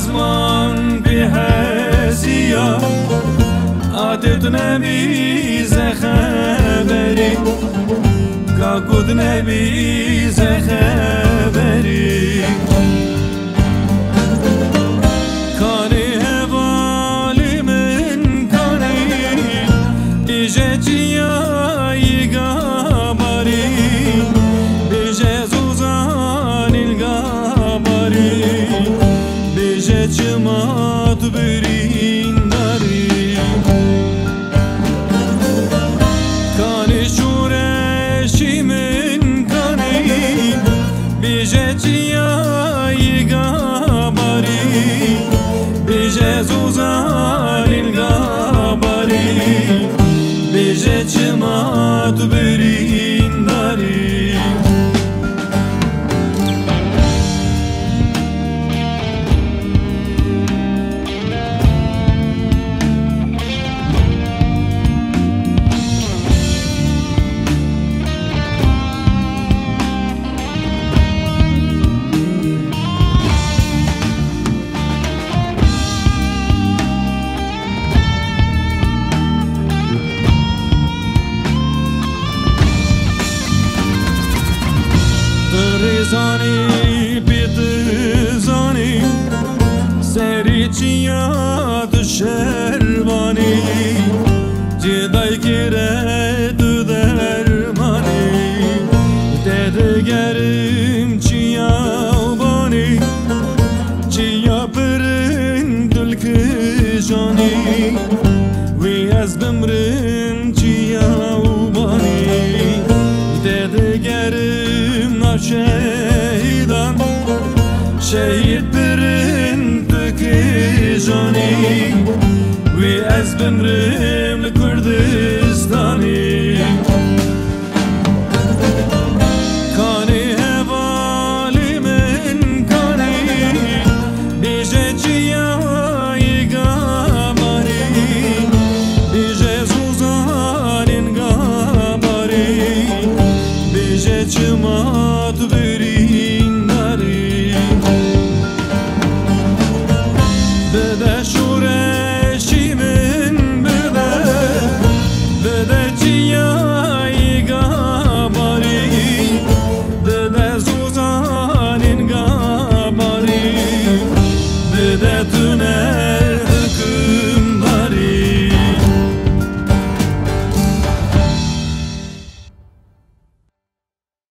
زمان بحسيا عادتنا بيز خبري كاكودنا بيز خبري كاني هوالي من كاني إجتيا يقابري بجزوزان القابري بجمات برين داري كاني شورشي من كاني بجتيا يقابري بجزوزان القابري بجمات برين داري Zani bitizani sericiyat şervani ciday kire tu dermani dedegerim çiyabani çiyaperin dülkijani ve az bimrin çiyabani dedegerim şehidan şehit birin tükijani ve ez bimrim Kurdistani kani hevali min kani bijeciya yigamari bijezuzanin gamari bijecimat birin dari bede şureşimin bede ciyayi gamari bede zuzanin gamari bede tüne